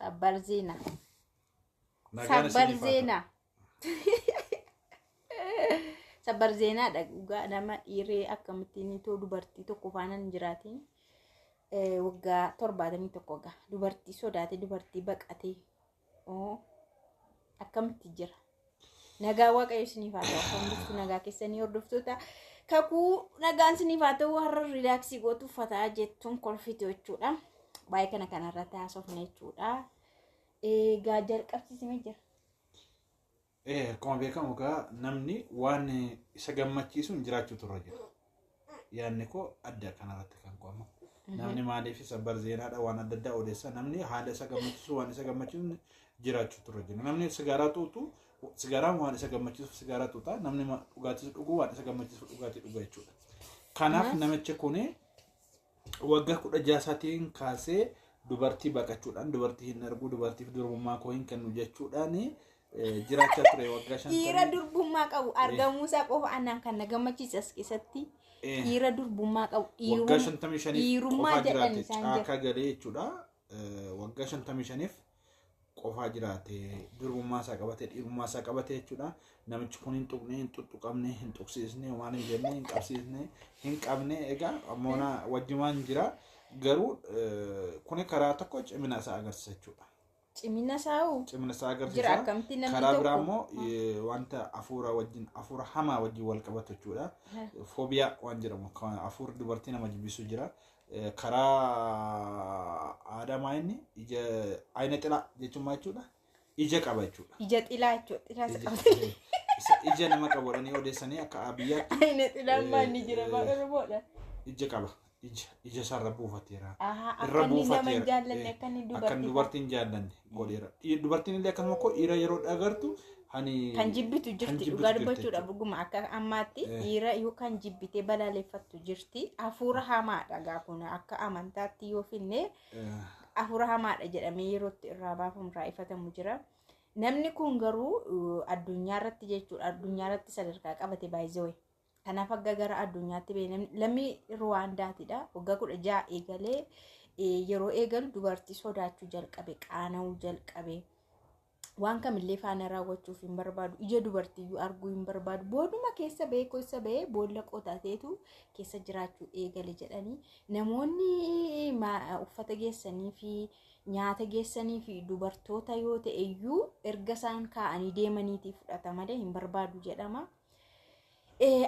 sabbar zina sabbar zina sabbar zina dhugaa nama dhiiree akkamittiin too dubartii tokko faanan jiraatiin waggaa 71 gaa dubartii sodaate dubartii baqatee akkamitti jira nagaa waaqayyo isiniif haa ta'u hundumtu nagaa keessanii hordoftoota kakuu nagaan isiniif haa ta'u har'a riilaaksii gootu uffataa jettuun kolfite jechuudha baay'ee kana irratti haasofne jechuudha egaa jalqabsiisime jira akkuma beekamu gaa namni waan isa gammachiisuun jiraachuu turre jira yaadni koo adda kanarratti kan qo'amu namni maaliif sabbar zeenaadha waan adda addaa odeessa namni haala isa gammachiisu waan isa gammachiisu jiraachuu turre jira namni sigaaraa tuutu sigaaraan waan isa gammachiisu sigaaraa tuuta namni dhugaatii dhuguu waan isa gammachiisu dhugaatii dhuga jechuudha kanaaf namichi kun waggaa 16 kaasee dubartii baqachuudhaan dubartii hin argu dubartiif durbummaa koo hin kennu jechuudhaan jiraachaa ture waggaa 5 dhiira durbummaa qabu argamuusaa qofa annaan kan na gammachiisas keessatti dhiira durbummaa qabu waggaa 55 jedhan isaan caaka galee jechuudha waggaa 55f qofaa jiraate durbummaa isaa qabate dhiirummaa isaa qabate jechuudha namichi kun hin tuqne hin tuttuqamne hin tuqsiisne waan hin jenne hin qabsiisne hin qabne egaa ammoona wajjumaan jira garuu kun karaa tokko cimina isaa agarsiisa jechuudha cimina isaa agarsiisa karaa biraa immoo wanta afuura hamaa wajjin wal qabatu jechuudha foobiyaa waan jedhamu afuura dubartii nama jibbisu jira karaa aadamaa inni ija ayina xilaa jechuun jechuudha ija qaba jechuudha ija xilaa jechuudha ija nama qabuudhanii odeessanii akka biyyaatti ayina xilaan maanni jira maadha ija qaba ija sarra buufateera irra buufateera akka dubartiin jaallanne godheera dubartiin illee akkasuma koo dhiira yeroo dhagartu kan jibbitu jirti dhugaa dubbachuudha dhuguma akka ammaatti dhiira yoo kan jibbitee balaaleffattu jirti hafuura hamaadha gaa kun akka amantaatti yoo finne hafuura hamaadha jedhamee yerootti irraa baafamu irraa ifatamu jira namni kun garuu addunyaa irratti jechuudha addunyaa irratti sadarkaa qabate baay'ee kanaaf akka gara addunyaatti beeknamni lammii Ruwaandaatidha waggaa 16 eegalee yeroo eegalu dubartii sodaachuu jalqabe qaana'uu jalqabe waan kamillee faana raawwachuuf hin barbaadu ija dubartiyyuu arguu hin barbaadu booduma keessa ba'ee boolla qotateetu keessa jiraachuu eegale jedhanii namoonni uffata geessanii fi nyaata geessanii fi dubartoota yoo ta'e iyyuu erga isaan kaa'anii deemaniitii fudhata malee hin barbaadu jedhama.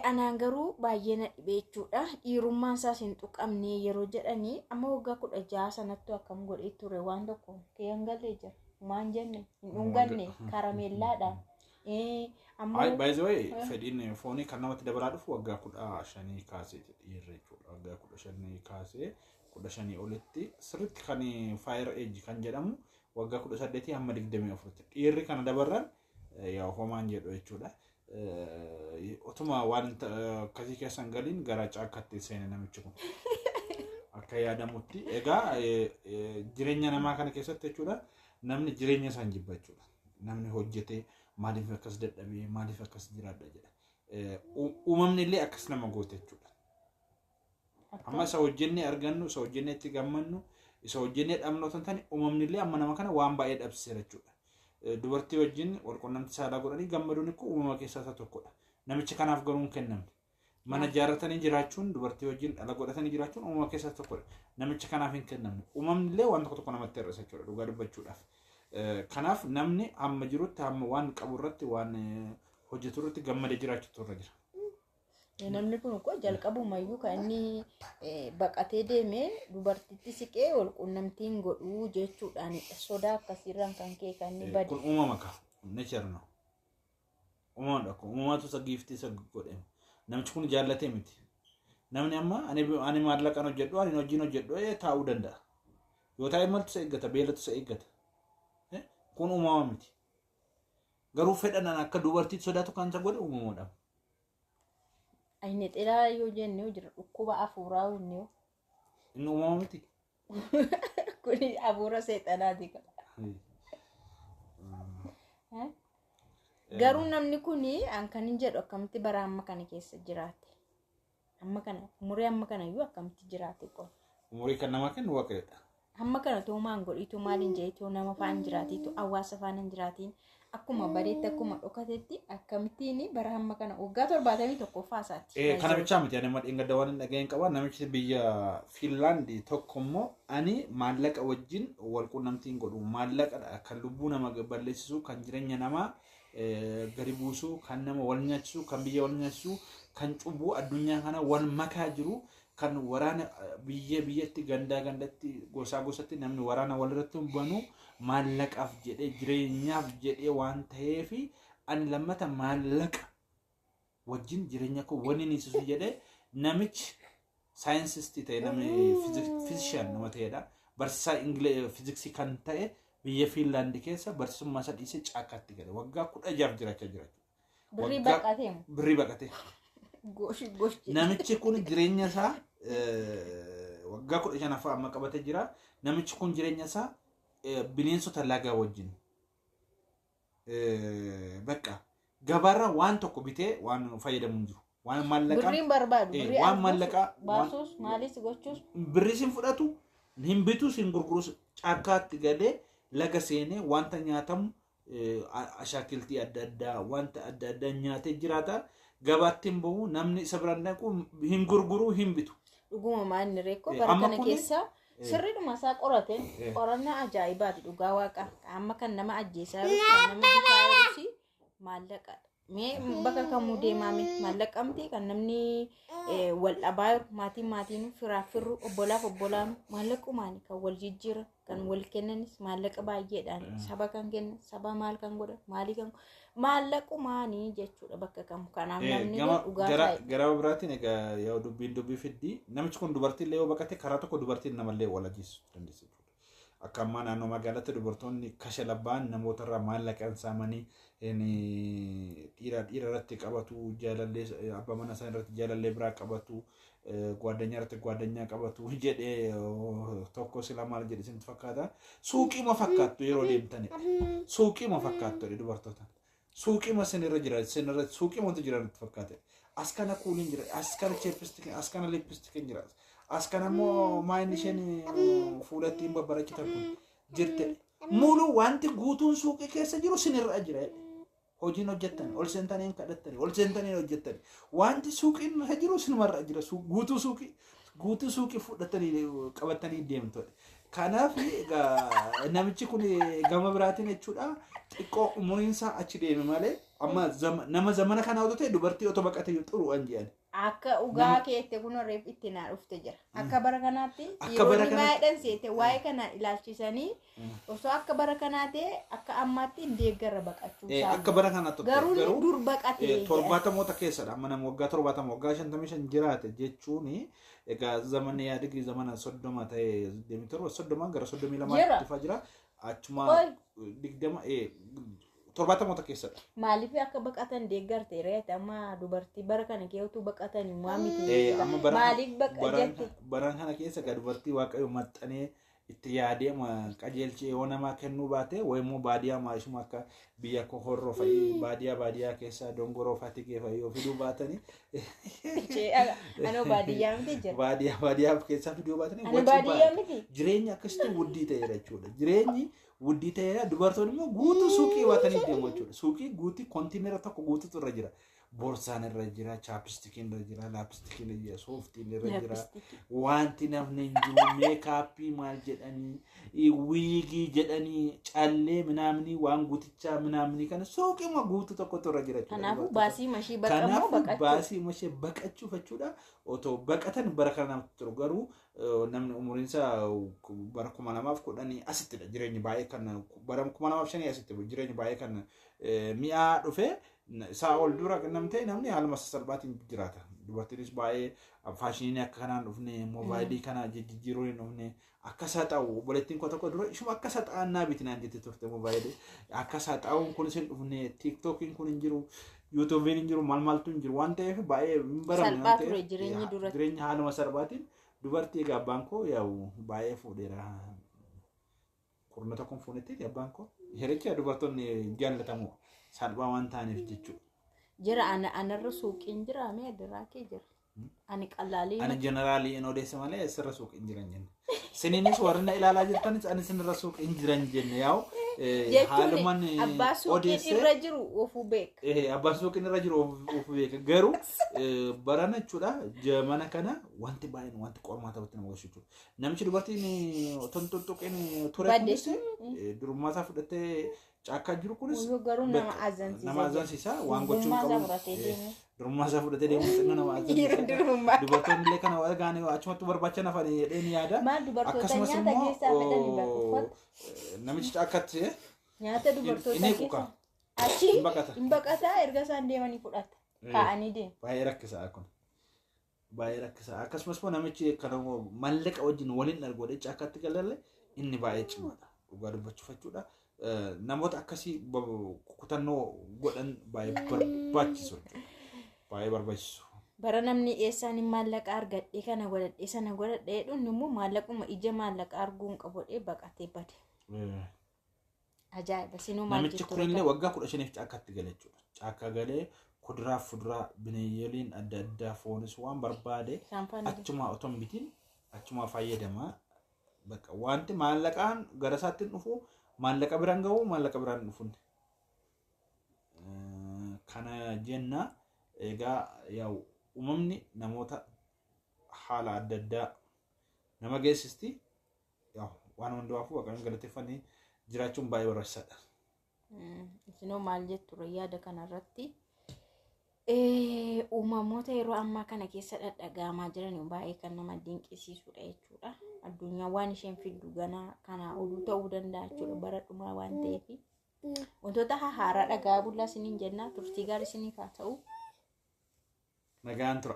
Anaan garuu baay'ee na dhibee jechuudha dhiirummaan isaas hin tuqamne yeroo jedhanii amma waggaa 16 sanatti akkam godhee ture waan tokko keeyyan galee jira maan jenne hin dhunganne karameellaadhaan amma by the way fedhiin foonii kan namatti dabalaa dhufu waggaa 15 kaasee dhiirri jechuudha waggaa 15 kaasee 15 olitti sirriitti kan fire age kan jedhamu waggaa 18 hamma 24 dhiirri kana dabarran yaa homaan jedhu jechuudha otuma waan akkasii keessan galiin gara caakkaatti seene namichi kun akka yaadamutti egaa jireenya namaa kana keessatti jechuudha namni jireenya isaan jibba jechuudha namni hojjetee maaliif akkas dadhabee maaliif akkas jiraadha jedha uumamni illee akkas nama goote jechuudha amma isa hojjennee argannu isa hojjennee itti gammannu isa hojjennee dhabnu otoo hin taane uumamni illee amma nama kana waan baay'ee dhabsiseera jechuudha dubartii wajjin wal qunnamtii saalaa godhanii gammaduun ikkoo uumama keessaa isa tokkodha namichi kanaaf garuu hin kennamne mana jaaratanii jiraachuun dubartii wajjin dhala godhatanii jiraachuun uumama keessaa tokkodha namichi kanaaf hin kennamne uumamni illee waan tokko namatti hir'isa jechuudha dhugaa dubbachuudhaaf kanaaf namni amma jirutti amma waan qabu irratti waan hojjetu irratti gammadee jiraachuu turre jira. Namni kun koo jalqabumayyuu kan inni baqatee deemee dubartitti siqee wal qunnamtiin godhuu jechuudhaan sodaa akkasiirraan kan kee kan inni bade. Kun uumama ka nature no. Uumamadha kun uumamatu isa giiftii isa godhe. Namichi kun jaallatee miti. Namni amma ani maallaqaan hojjedhu ani hojiin hojjedhu taa'uu danda'a. Yoo taa'e maltu isa eeggata beelatu isa eeggata. Kun uumama miti. Garuu fedhanaan akka dubartiitti sodaatu kan isa godhe uumamadha. Ayne xilaa yoo jenne jira dhukkuba afuuraa inni uumama miti. Kuni afuura seexanaati qaba. Garuu namni kuni an kan hin jedhu akkamitti bara amma kana keessa jiraate. Amma kana umurii amma kana iyyuu akkamitti jiraate qaba. Umurii kan nama kennu waaqayyoodha. hamma kana too maangol'itu maaliin jeetu nama faan jiraatitu hawaasa faan hin jiraatiin akkuma bareetti akkuma dhokatetti akkamittiin bara hamma kana waggaa 71 faasaatti. Kana bichaa miti ani madhiin gadda waan dhageen qaba namichi biyya Finland tokko immoo ani maallaqa wajjin wal quunnamtiin godhu maallaqa kan lubbuu nama balleessisu kan jireenya namaa gadi buusu kan nama wal nyaachisu kan biyya wal nyaachisu kan cubbuu addunyaa kana wal makaa jiru. Kan waraana biyyatti gandatti gosatti namni waraana walirratti banu maallaqaaf jedhee jireenyaaf jedhee waan ta'eef ani lammata maallaqa wajjin jireenya koo wanni niisisu jedhee namichi saayinsisti ta'e namni fiizishaan nama ta'edha. Barsiisaa fiiziksii kan ta'e biyya Fiinlaandi keessa barsiisummaa isaa dhiisee caakkaatti gale waggaa 16 jiraachaa jira. Birrii baqatee. Namichi kun jireenya isaa waggaa 15 amma qabatee jira. Namichi kun jireenya isaa bineensota lagaa wajjin bakka gabaarra waan tokko bitee waan fayyadamu jiru. Waan maallaqa birriin barbaadu waan maallaqa baasuus maalis gochuus birrii sin fudhatu hin bitu sin gurgurus caakkaatti galee laga seenee wanta nyaatamu ashaakiltii adda addaa wanta adda addaa nyaatee jiraata. Gabaattiin bahu namni isa biraan dhaqu hin gurguru hin bitu. Dhuguma maanni reekko bara kana keessa sirriidhuma isaa qorate qorannaa ajaa'ibaati dhugaa waaqa amma kan nama ajjeesaa jiru kan nama bitaa jiru maallaqa mee bakka kamuu deemame maallaqamti kan namni wal dhabaa maatiin firaaffirru obbolaaf maallaqumaan kan wal jijjiira kan wal kennanis maallaqa baay'eedhaan saba kan kennan saba maal kan godhan maalii kan maallaqumaanii jechuudha bakka kam kanaaf namni dhugaa gara biraatiin egaa yoo dubbii fiddi namichi kun dubartiin illee yoo baqate karaa tokko dubartiin namallee wal ajjeessu dandeessu. Akka ammaa naannoo magaalaatti dubartoonni kasha labbaan namoota irraa maallaqa saamanii dhiira irratti qabatu jaalallee abbaa mana isaa irratti jaalallee biraa qabatu gwaaddanyaa irratti gwaaddanyaa qabatu jedhee tokko sila maal jedhe isin fakkaata suuqiima fakkaattu yeroo deemtanidha. Suuqiima fakkaattu dubartoota. Suuqiima sinirra jira sinirra suuqiima wanti jiran fakkaate. As kana kuuliin jira as kana cheeppistikin as kana lippistikin jira. As kana immoo maayini isheen fuulattiin babbarachitan kun jirte mulu wanti guutuun suuqii keessa jiru sinirra jira. Hojiin hojjettan ol seentanii kadhattanii ol seentanii hojjettan wanti suuqiin irra jiru sinumarra jira guutuu suuqii fudhatanii qabatanii deemtudha. Kanaaf namichi kun gama biraatiin jechuudha xiqqoo umuriinsaa achi deeme malee amma nama zamana kana otoo ta'e dubartii otoo baqatee xuru an jedhan. Akka ugaa keette kun reef itti naa dhufte jira. Akka bara kanaatti yeroo maayidhan seete waa'ee kana ilaalchisanii osoo akka bara kanaatti akka ammaatti hin deeggarra baqachuu isaa. Akka bara kanaatti garuu dur baqatee 70moota keessadha. Amma nama waggaa 70 waggaa 55 jiraate jechuun egaa zamanni yaadigi zamana 30 ta'e 30 gara 32 dhufaa jira. Achuma 20 70moota keessadha. Maaliif akka baqatan deeggarte reet amma dubartii bara kana keewtu baqatan immoo miti. Maaliif baqatte? Bara kana keessa dubartii waaqayyo maxxanee itti yaadee qajeelchee yoo namaa kennuu baate wayimmoo baadiyaa maashuma akka biyya kohorroo fa'i baadiyaa keessa dongoroo fatikee fa'i yoo fiduu baatanii. Anoo baadiyyaa miti jira. Baadiyaa keessaa fiduu baatanii. Ani baadiyyaa miti. Jireenya akkasitti wuddii ta'eera jechuudha. Jireenyi wuddii ta'eera dubartoonni immoo guutuu suuqii baatanii deemu jechuudha. Suuqii guutii kontiinera tokko guutuutu irra jira. Borsaan irra jira, chaapistikiin irra jira, laapistikiin irra jira, sooftiin irra jira. Wanti namni hin jiru meekaappii maal jedhanii wiigii jedhanii callee minaamni waan guutichaa minaamni kana suuqiima guutuu tokkotu irra jira. Kanaafuu baasii mashii baqamoo baqachuu. Baasii mashii baqachuu jechuudha. Otoo baqatan bara kana namatti turu garuu namni umuriinsaa bara 2010 asittidha jireenyi baay'ee kan bara 2005 asitti jireenyi baay'ee kan mi'aa dhufee. Saa ol dura namtee namni haaluma salphaatiin jiraata. Dubartiinis baay'ee faashinii akka kanaan dhufne moobaayilii kana jijjiiruu hin dhufne akkasaa ta'u obboleettiin koo tokko dura ishuma akkasaa ta'annaa bitinaan jettee turte moobaayilii akkasaa ta'uun kunis hin dhufne tiiktookiin kun hin jiru yuutuubiin hin jiru maaltu hin jiru waan ta'eef baay'ee hin baramne salphaa ture jireenyi dura jireenya haaluma salphaatiin dubartii egaa abbaan koo yaa'u baay'ee fuudheera kurna tokkoon fuunetti abbaan koo hiricha dubartoonni jaallatamu. Salphaa waan taaneef jechuudha. Jira anarra suuqiin jira mee adiraa kee jira. Ani qalaalii. Ani jeneraalii in odeessa malee sirra suuqiin jiran jenna. Sininis warna ilaalaa jirtanis ani sinirra suuq hin jiran jenne yaa'u haalumaan abbaa suuqiin irra jiru ofuu beeka. Abbaan suuqiin irra jiru ofuu beeka garuu barana jechuudha jamana kana wanti baay'een wanti qormaata irratti nama gashu jechuudha. Namichi dubartiin tontoqeen ture kunis durummaa isaa fudhatee caakkaa jiru kunis nama azansiisa waan gochuun qabu. Durummaa isaa fudhatee deemu xinnoo nama azansiisa. Dubartoonni illee kana waan gaanii achumatti barbaacha nafanii jedheen yaada. Akkasumas immoo namichi caakkatti nyaata dubartoota keessa achi hin baqataa erga isaan deemanii fudhata kaa'anii deemu. Baay'ee rakkisaa kun. Baay'ee rakkisaa. Akkasumas immoo namichi kana mallaqa wajjin waliin dhalgoodhe caakkatti galalle inni baay'ee cimaadha. Dhugaa dubbachuuf jechuudha. Namoota akkasii kutannoo godhan baay'ee barbaachisu. Baay'ee barbaachisu. Bara namni eessaan maallaqa argadhe kana godhadhe sana godhadhe dhunni immoo maallaquma ija maallaqa arguun qabodhe baqatee bade. Ajaa'iba sinuu maal namichi kunillee waggaa 15 caakkatti gale jechuudha. Caakka galee kuduraa fuduraa bineeyyoliin adda addaa foonis waan barbaade achuma otoo hin bitiin achuma fayyadamaa bakka wanti maallaqaan gara isaatti dhufu maallaqa biraan gahu maallaqa biraan dhufuun. Kana jenna egaa yaa'u uumamni namoota haala adda addaa nama geessisti waan hundaafuu Waaqayyoon galateeffanii jiraachuun baay'ee barbaachisaadha. Isinoo maal jettu yaada kanarratti uumamoota yeroo ammaa kana keessa dhadhagaamaa jiran baay'ee kan nama dinqisiisudha jechuudha. Addunyaa waan isheen fiddu ganaa kana oduu ta'uu danda'a jechuudha bara dhumaa waan ta'eef wantoota haaraa dhagaa bullaa isiniin jenna turtii gaarii isiniif haa ta'u. Nagaan tura.